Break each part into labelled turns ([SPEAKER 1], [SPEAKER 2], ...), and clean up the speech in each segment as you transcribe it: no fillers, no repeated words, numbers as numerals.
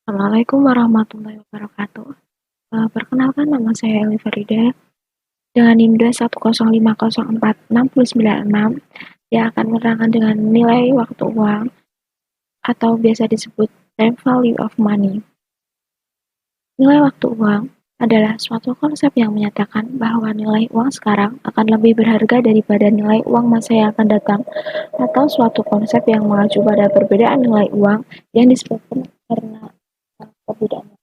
[SPEAKER 1] Assalamualaikum warahmatullahi wabarakatuh. Perkenalkan nama saya Eli Farida dengan NIM 210504696 yang akan menerangkan dengan nilai waktu uang atau biasa disebut time value of money. Nilai waktu uang adalah suatu konsep yang menyatakan bahwa nilai uang sekarang akan lebih berharga daripada nilai uang masa yang akan datang, atau suatu konsep yang mengacu pada perbedaan nilai uang yang disebabkan karena perbedaan.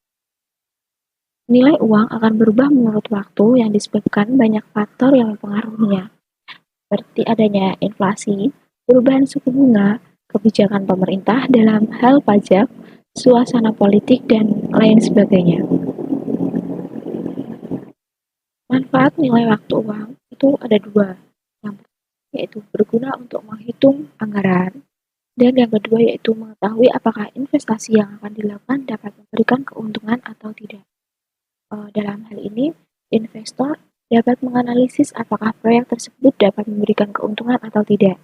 [SPEAKER 1] Nilai uang akan berubah menurut waktu yang disebabkan banyak faktor yang mempengaruhinya, seperti adanya inflasi, perubahan suku bunga, kebijakan pemerintah dalam hal pajak, suasana politik, dan lain sebagainya. Manfaat nilai waktu uang itu ada dua, yang pertama yaitu berguna untuk menghitung anggaran, dan yang kedua yaitu mengetahui apakah investasi yang akan dilakukan dapat memberikan keuntungan atau tidak. Dalam hal ini, investor dapat menganalisis apakah proyek tersebut dapat memberikan keuntungan atau tidak,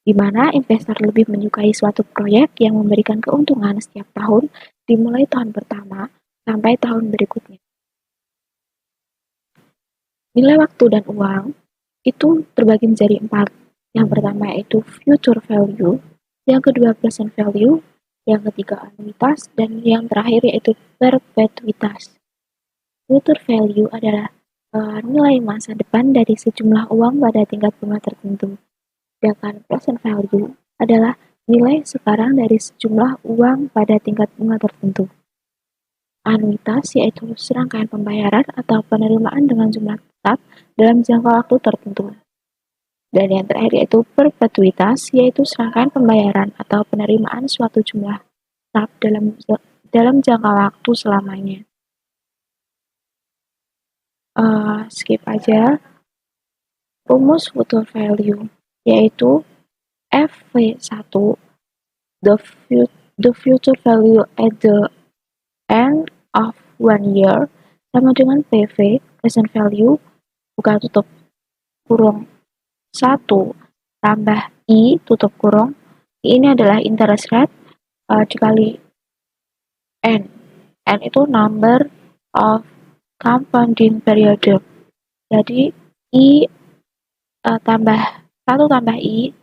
[SPEAKER 1] di mana investor lebih menyukai suatu proyek yang memberikan keuntungan setiap tahun dimulai tahun pertama sampai tahun berikutnya. Nilai waktu dan uang itu terbagi menjadi 4. Yang pertama yaitu future value, yang kedua present value, yang ketiga anuitas, dan yang terakhir yaitu perpetuitas. Future value adalah nilai masa depan dari sejumlah uang pada tingkat bunga tertentu. Sedangkan present value adalah nilai sekarang dari sejumlah uang pada tingkat bunga tertentu. Anuitas yaitu serangkaian pembayaran atau penerimaan dengan jumlah tetap dalam jangka waktu tertentu. Dan yang terakhir yaitu perpetuitas, yaitu serangkaian pembayaran atau penerimaan suatu jumlah tetap dalam jangka waktu selamanya. Skip aja. Rumus future value yaitu FV1, the future value at the end of 1 year, sama dengan PV, present value, buka tutup kurung 1 tambah I tutup kurung. I ini adalah interest rate dikali N. N itu number of compounding period. Jadi I tambah 1 tambah I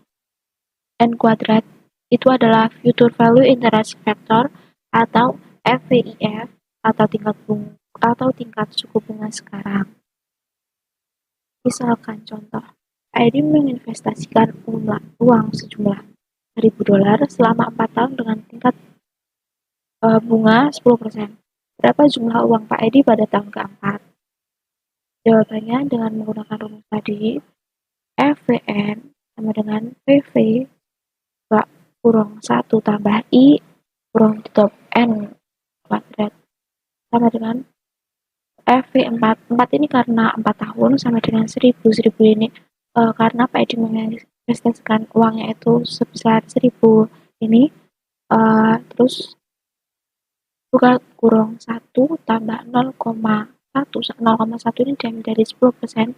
[SPEAKER 1] N kuadrat itu adalah future value interest factor atau FVIF atau tingkat suku bunga sekarang. Misalkan contoh, ID menginvestasikan uang sejumlah $1.000 selama 4 tahun dengan tingkat bunga 10%. Berapa jumlah uang Pak Edi pada tahun keempat? Jawabannya dengan menggunakan rumus tadi, FVN sama dengan PV kurung 1 tambah I kurung tutup N kuadrat sama dengan FV4. 4 ini karena 4 tahun sama dengan 1000 ini karena Pak Edi menginvestasikan uangnya itu sebesar 1000 ini, terus buka kurung 1 tambah 0,1 ini diambil dari 10%,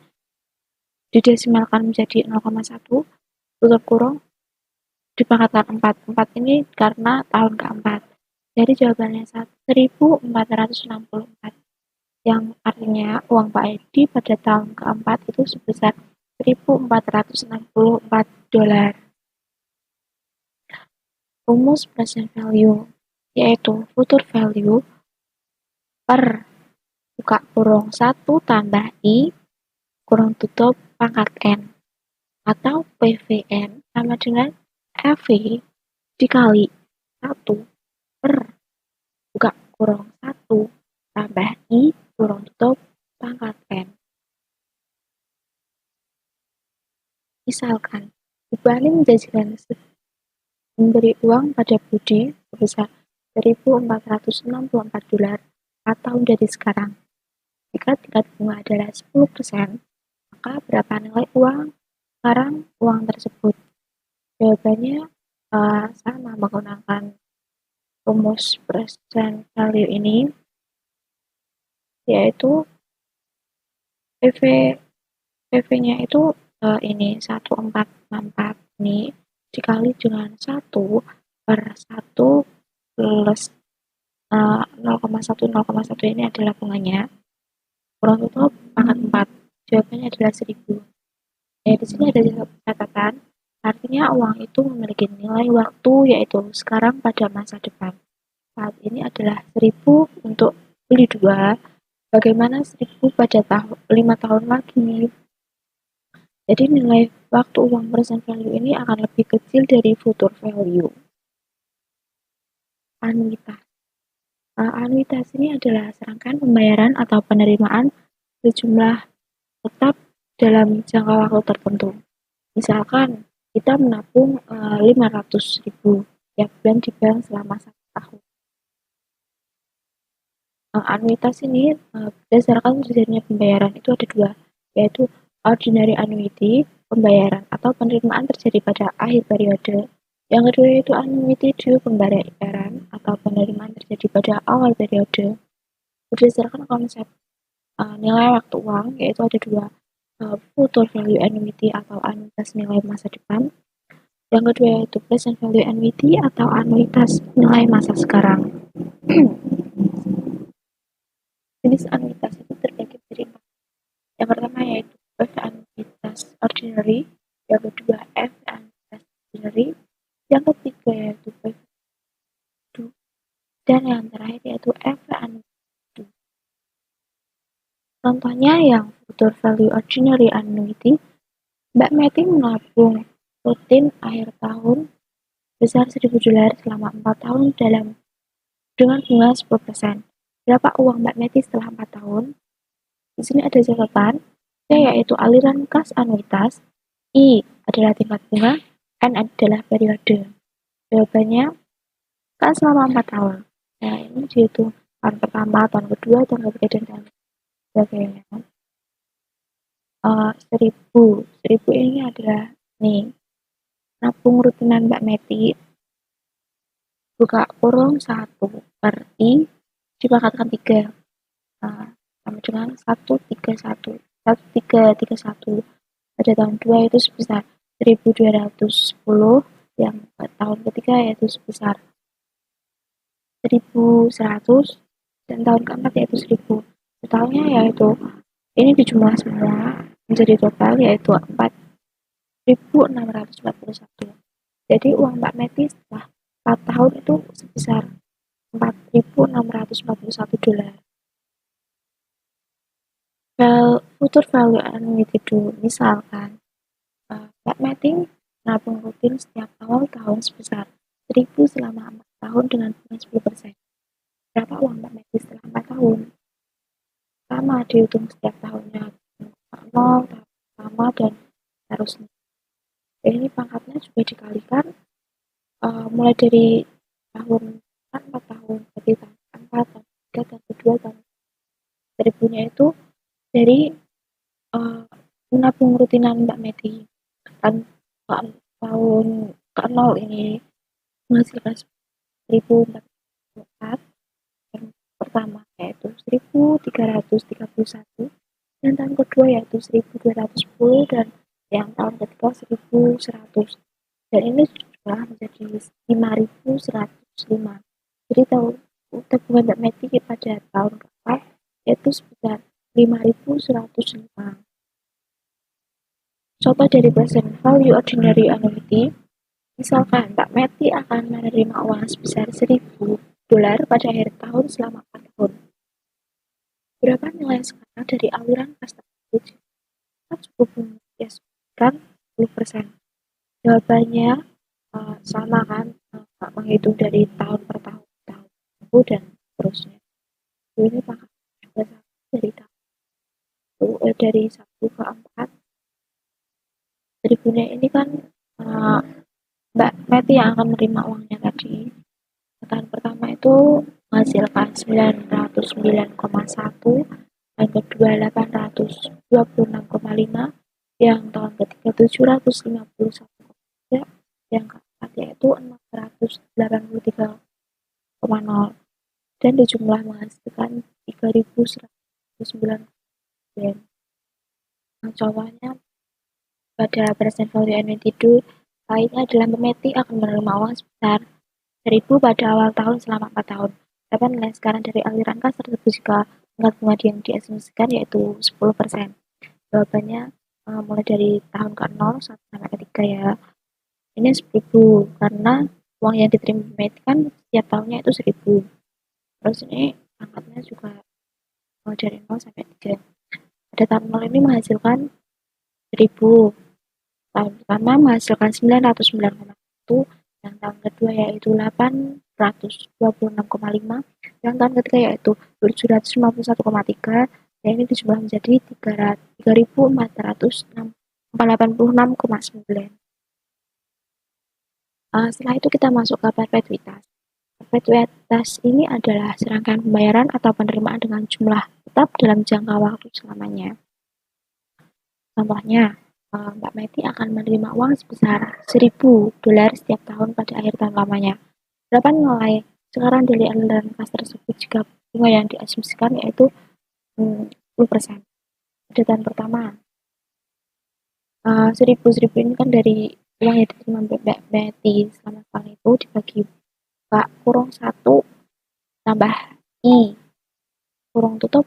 [SPEAKER 1] didesimalkan menjadi 0,1, tutup kurung, dipangkatkan 4 ini karena tahun keempat. Jadi jawabannya 1464, yang artinya uang Pak Edi pada tahun keempat itu sebesar $1.464. Rumus present value yaitu future value per buka kurung 1 tambah I kurung tutup pangkat N atau PVN sama dengan FV dikali 1 per buka kurung 1 tambah I kurung tutup pangkat N. Misalkan, Bupani menjanjikan memberi uang pada Budi sebesar $1.464 atau dari sekarang. Jika tingkat bunga adalah 10%, maka berapa nilai uang sekarang uang tersebut? Jawabannya sama menggunakan rumus present value ini, yaitu PV-nya itu ini 1464 ini dikali dengan 1 per 1 plus 0,1 ini adalah bunganya. Kurang tutup pangkat 4. Jawabannya adalah 1000. Ya, di sini ada catatan. Artinya uang itu memiliki nilai waktu yaitu sekarang pada masa depan. Saat ini adalah 1000 untuk beli 2. Bagaimana 1000 pada 5 tahun lagi? Jadi nilai waktu uang present value ini akan lebih kecil dari future value. Anuitas. Anuitas ini adalah serangkaian pembayaran atau penerimaan sejumlah tetap dalam jangka waktu tertentu. Misalkan kita menabung 500.000 tiap bulan di bank selama 1 tahun. Anuitas ini berdasarkan terjadinya pembayaran itu ada 2, yaitu ordinary annuity, pembayaran atau penerimaan terjadi pada akhir periode. Yang kedua yaitu annuity due, pembayaran atau penerimaan terjadi pada awal periode. Berdasarkan konsep nilai waktu uang, yaitu ada 2, future value annuity atau anuitas nilai masa depan. Yang kedua yaitu present value annuity atau anuitas nilai masa sekarang. Jenis anuitas itu terbagi menjadi 4. Yang pertama yaitu F anuitas ordinary, yang kedua F anuitas ordinary, yang ketiga yaitu F dan yang terakhir yaitu F anuitas. Contohnya yang future value ordinary annuity, Mbak Meti menabung rutin akhir tahun besar $1000 selama 4 tahun dengan bunga 10%. Berapa uang Mbak Meti setelah 4 tahun? Di sini ada catatan, yaitu aliran kas anuitas, I adalah tingkat bunga, N adalah periode. Jawabannya, kas selama 4 tahun. Nah, ini dihitung tahun pertama, tahun kedua, tahun ketiga, dan tahun sebagainya. 1000 ini adalah nih, nabung rutinan Mbak Meti, buka kurung 1 per I dipangkatkan 3, sama dengan 1331 pada tahun 2 itu sebesar 1210, yang tahun ketiga yaitu sebesar 1100, dan tahun keempat yaitu 1000. Totalnya yaitu ini dijumlah semua menjadi total yaitu 4641. Jadi uang Mbak Meti setelah 4 tahun itu sebesar $4.641. Future value annuity dulu, misalkan Mbak Meti nabung rutin setiap awal tahun sebesar 1000 selama 4 tahun dengan bunga 10%. Berapa uang Mbak Meti setelah 4 tahun? Sama, dihitung setiap tahunnya 0, tahun pertama, dan seterusnya. Dan ini pangkatnya juga dikalikan mulai dari tahun 4 tahun, berarti tahun 4, tahun 3, tahun kedua, tahun 1000-nya itu dari menabung rutinan Mbak Meti. Kan tahun ke-0 ini menghasilkan 1044, yang pertama yaitu 1331, dan tahun kedua yaitu 1210, dan yang tahun ketiga 1100. Dan ini jumlah menjadi 5105. Jadi tabungan Mbak Meti pada tahun keempat yaitu sebesar 5105. Contoh dari present value ordinary annuity, misalkan Mbak Meti akan menerima uang sebesar $1000 pada akhir tahun selama 4 tahun. Berapa nilai sekarang dari aliran kas tersebut? Kita cukup mengiaskan 10%. Jawabannya sama kan, menghitung dari tahun per tahun, dan seterusnya. Ini pangkat juga dari dari 1 ke 4. Dari punya ini kan Mbak Meti yang akan menerima uangnya tadi. Tahun pertama itu menghasilkan 909,1, yang kedua 826,5, yang tahun ketiga 751,3, yang keempat yaitu 683,0, dan dijumlah menghasilkan 3109. Contohnya pada present value annuity due, lainnya adalah Mbak Meti akan menerima uang sebesar 1000 pada awal tahun selama 4 tahun. berapa nilai sekarang dari aliran kas tersebut jika tingkat bunga yang diasumsikan yaitu 10%. Jawabannya mulai dari tahun ke-0 sampai ke-3 ya. Ini 10.000 karena uang yang diterima BMT kan setiap tahunnya itu 1.000. Terus ini angkatnya juga dari 0 sampai 3. Pada tahun 0 ini menghasilkan 1.000. Tahun pertama menghasilkan 909,1, yang tahun kedua yaitu 826,5, yang tahun ketiga yaitu 751,3, dan ini dijumlah menjadi 3.486,9. Setelah itu kita masuk ke perpetuitas. Perpetuitas ini adalah serangkaian pembayaran atau penerimaan dengan jumlah tetap dalam jangka waktu selamanya. Contohnya, Mbak Meti akan menerima uang sebesar $1.000 setiap tahun pada akhir tahun lamanya. Berapa nilai sekarang dari aliran kas tersebut jika bunga yang diasumsikan yaitu 10%? Pada tahun pertama, 1.000 ini kan dari uang yang diterima Mbak Meti selama tahun itu dibagi Pak kurung 1 tambah I kurung tutup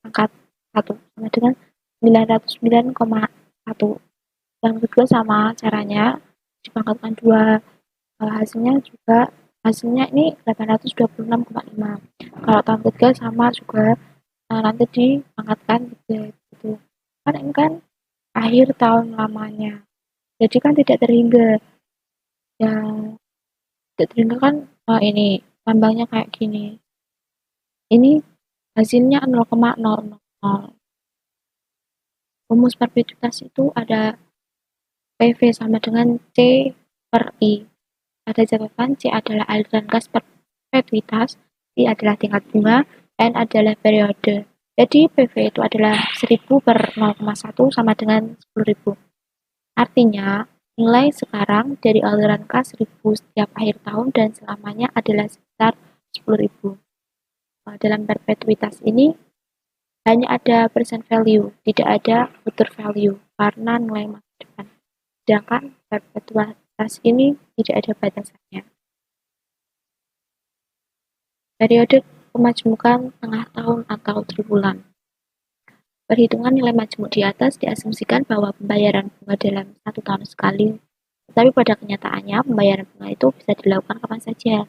[SPEAKER 1] angkat 1 sama dengan 909,1. Yang kedua sama caranya dipangkatkan 2, hasilnya ini 826,5. Kalau tahun ketiga sama juga, nanti dipangkatkan 3 gitu. Kan ini kan akhir tahun lamanya, jadi kan tidak terhingga. Yang tidak terhingga kan ini tambangnya kayak gini, ini hasilnya 0,000. Rumus perpetuitas itu ada PV sama dengan C per I. Pada catatan, C adalah aliran gas perpetuitas, I adalah tingkat bunga, N adalah periode. Jadi PV itu adalah 1.000 per 0,1 sama dengan 10.000. Artinya, nilai sekarang dari aliran kas 1.000 setiap akhir tahun dan selamanya adalah sekitar 10.000. Dalam perpetuitas ini hanya ada present value, tidak ada future value karena nilai masa depan. Sedangkan perpetuitas ini tidak ada batasannya. Periode pemajmukan tengah tahun atau triwulan. Perhitungan nilai majmuk di atas diasumsikan bahwa pembayaran bunga dalam 1 tahun sekali, tetapi pada kenyataannya pembayaran bunga itu bisa dilakukan kapan saja,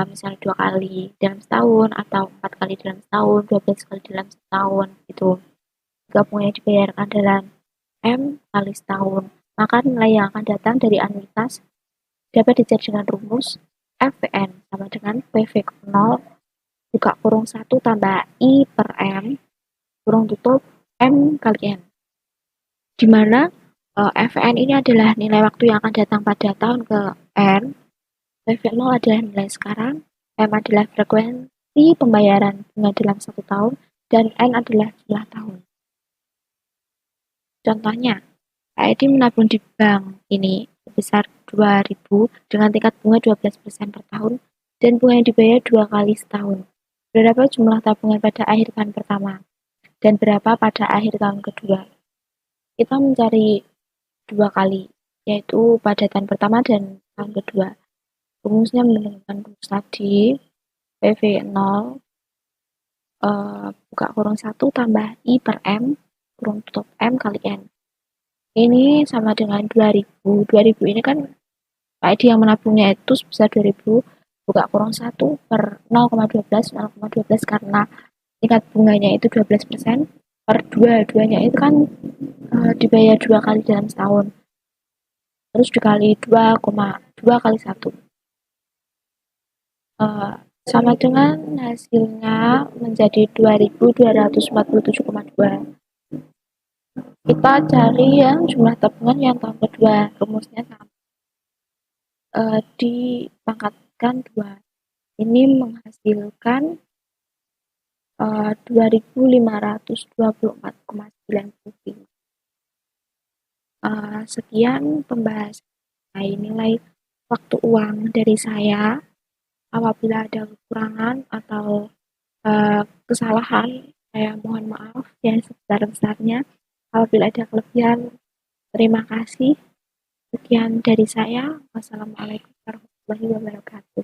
[SPEAKER 1] misalnya 2 kali dalam setahun, atau 4 kali dalam setahun, 12 kali dalam setahun, gitu. Jika bunga yang dibayarkan dalam M kali setahun, maka nilai yang akan datang dari anuitas dapat dicari dengan rumus FPN sama dengan PV 0 buka kurung 1 tambah I per M kurung tutup M kali N, di mana FPN ini adalah nilai waktu yang akan datang pada tahun ke N, PV 0 adalah nilai sekarang, M adalah frekuensi pembayaran bunga dalam 1 tahun, dan N adalah jumlah tahun. Contohnya, Pak Edi menabung di bank ini sebesar 2.000 dengan tingkat bunga 12% per tahun dan bunga yang dibayar 2 kali setahun. Berapa jumlah tabungan pada akhir tahun pertama dan berapa pada akhir tahun kedua? Kita mencari 2 kali, yaitu pada tahun pertama dan tahun kedua. Rumusnya menggunakan rumus tadi, PV 0 buka kurung 1 tambah I per M kurung tutup M kali N. Ini sama dengan 2.000. 2.000 ini kan Pak Edi yang menabungnya itu sebesar 2.000, buka kurung 1 per 0,12 karena tingkat bunganya itu 12% per 2, 2-nya itu kan dibayar 2 kali dalam setahun. Terus dikali 2,2 kali 1. Sama dengan hasilnya menjadi 2.247,2. Kita cari yang jumlah tabungan yang tahun kedua, rumusnya sama. Dipangkatkan 2. Ini menghasilkan 2.524,95. Sekian pembahasan nilai waktu uang dari saya. Apabila ada kekurangan atau kesalahan, saya mohon maaf yang sebesar-besarnya. Apabila ada kelebihan, terima kasih. Sekian dari saya. Wassalamualaikum warahmatullahi wabarakatuh.